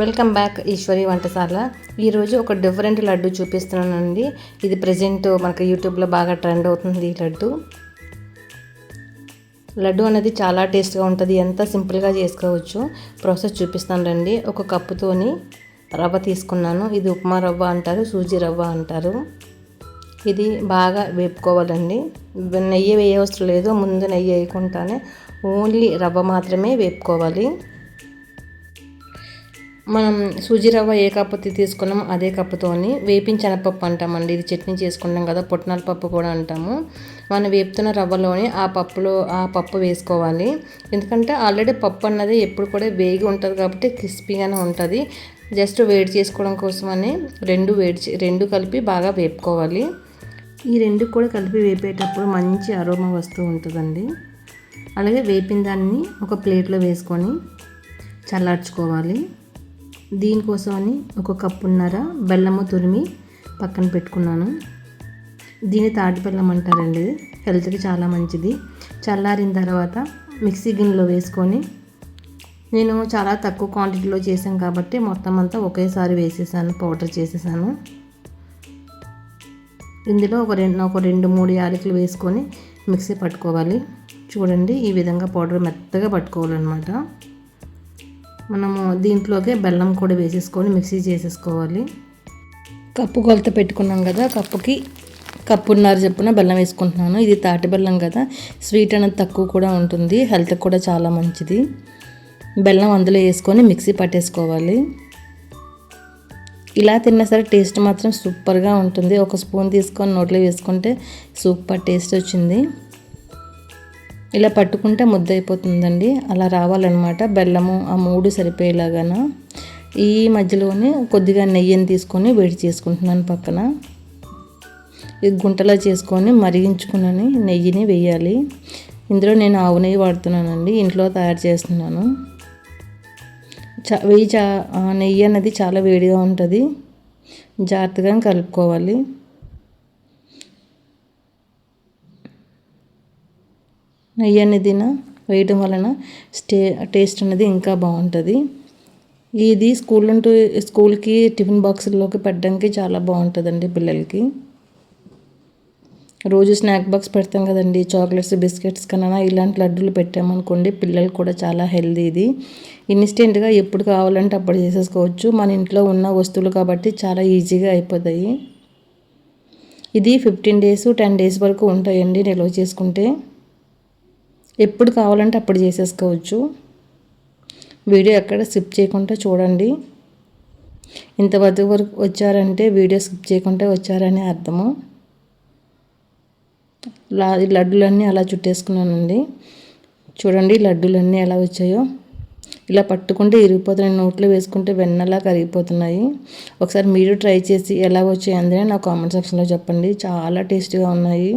Welcome back Eshwari వంటశాల. ఈరోజు ఒక different laddu చూపిస్తున్నానండి. ఇది ప్రజెంట్ మనకు యూట్యూబ్లో బాగా ట్రెండ్ అవుతుంది. ఈ లడ్డు అనేది చాలా టేస్ట్గా ఉంటుంది. ఎంత సింపుల్గా చేసుకోవచ్చు. ప్రాసెస్ చూపిస్తాను రండి. ఒక కప్పుతోని రవ్వ తీసుకున్నాను. ఇది ఉప్మా రవ్వ అంటారు, సూజీ రవ్వ అంటారు. ఇది బాగా వేపుకోవాలండి. నెయ్యి వేయవసరం లేదు. ముందు నెయ్యి వేయకుండానే ఓన్లీ రవ్వ మాత్రమే వేపుకోవాలి. మనం సూజీ రవ్వ ఏ కప్పుతో తీసుకున్నామో అదే కప్పుతోని వేపించనపప్పు అంటామండి. ఇది చట్నీ చేసుకుంటాం కదా, పుట్నాల పప్పు కూడా అంటాము. మనం వేపుతున్న రవ్వలోనే ఆ పప్పు వేసుకోవాలి. ఎందుకంటే ఆల్రెడీ పప్పు అన్నది ఎప్పుడు కూడా వేగి ఉంటుంది కాబట్టి క్రిస్పీగానే ఉంటుంది. జస్ట్ వేడి చేసుకోవడం కోసమని రెండు కలిపి బాగా వేపుకోవాలి. ఈ రెండు కూడా కలిపి వేపేటప్పుడు మంచి అరోమా వస్తూ ఉంటుందండి. అలాగే వేపిన దాన్ని ఒక ప్లేట్లో వేసుకొని చల్లార్చుకోవాలి. దీనికోసమని ఒక కప్పున్నర బెల్లము తురిమి పక్కన పెట్టుకున్నాను. దీన్ని తాటి బెల్లం అంటారండి. హెల్త్కి చాలా మంచిది. చల్లారిన తర్వాత మిక్సీ గిన్నెలో వేసుకొని, నేను చాలా తక్కువ క్వాంటిటీలో చేశాను కాబట్టి మొత్తం అంతా ఒకేసారి వేసేసాను, పౌడర్ చేసేసాను. ఇందులో ఒక రెండు మూడు యాలకులు వేసుకొని మిక్సీ పట్టుకోవాలి. చూడండి, ఈ విధంగా పౌడర్ మెత్తగా పట్టుకోవాలన్నమాట. మనము దీంట్లోకే బెల్లం కూడా వేసేసుకొని మిక్సీ చేసేసుకోవాలి. కప్పు కొలత పెట్టుకున్నాం కదా, కప్పుకి కప్పున్నర చెప్పున బెల్లం వేసుకుంటున్నాను. ఇది తాటి బెల్లం కదా, స్వీట్ అనేది తక్కువ కూడా ఉంటుంది, హెల్త్కి కూడా చాలా మంచిది. బెల్లం అందులో వేసుకొని మిక్సీ పట్టేసుకోవాలి. ఇలా తిన్నా సరే టేస్ట్ మాత్రం సూపర్గా ఉంటుంది. ఒక స్పూన్ తీసుకొని నోట్లో వేసుకుంటే సూపర్ టేస్ట్ వచ్చింది. ఇలా పట్టుకుంటే ముద్ద అయిపోతుందండి. అలా రావాలన్నమాట. బెల్లము ఆ మూడు సరిపోయేలాగాన. ఈ మధ్యలోనే కొద్దిగా నెయ్యిని తీసుకొని వేడి చేసుకుంటున్నాను పక్కన. ఈ గుంటలో చేసుకొని మరిగించుకుని నెయ్యిని వేయాలి. ఇందులో నేను ఆవు నెయ్యి వాడుతున్నానండి, ఇంట్లో తయారు చేస్తున్నాను. నెయ్యి అన్నది చాలా వేడిగా ఉంటుంది. జాగ్రత్తగా కలుపుకోవాలి. నెయ్యి అనేది వేయడం వలన టేస్ట్ అనేది ఇంకా బాగుంటుంది. ఇది స్కూల్కి టిఫిన్ బాక్సుల్లోకి పెట్టడానికి చాలా బాగుంటుందండి పిల్లలకి. రోజు స్నాక్ బాక్స్ పెడతాం కదండి, చాక్లెట్స్ బిస్కెట్స్ కన్నా ఇలాంటి లడ్డూలు పెట్టామనుకోండి పిల్లలకు కూడా చాలా హెల్దీ. ఇది ఇన్స్టెంట్గా ఎప్పుడు కావాలంటే అప్పుడు చేసేసుకోవచ్చు. మన ఇంట్లో ఉన్న వస్తువులు కాబట్టి చాలా ఈజీగా అయిపోతాయి. ఇది 15 days 10 days వరకు ఉంటాయండి నిల్వ చేసుకుంటే. ఎప్పుడు కావాలంటే అప్పుడు చేసేసుకోవచ్చు. వీడియో ఎక్కడ స్కిప్ చేయకుండా చూడండి. ఇంతవరకు వచ్చారంటే వీడియో స్కిప్ చేయకుండా వచ్చారని అర్థము. ఈ లడ్డులన్నీ అలా చుట్టేసుకున్నానండి. చూడండి లడ్డులన్నీ ఎలా వచ్చాయో. ఇలా పట్టుకుంటే ఇరిగిపోతున్నాయి, నోట్లో వేసుకుంటే వెన్నలా కరిగిపోతున్నాయి. ఒకసారి మీరు ట్రై చేసి ఎలా వచ్చాయి అందులో నా కామెంట్ సెక్షన్లో చెప్పండి. చాలా టేస్టీగా ఉన్నాయి.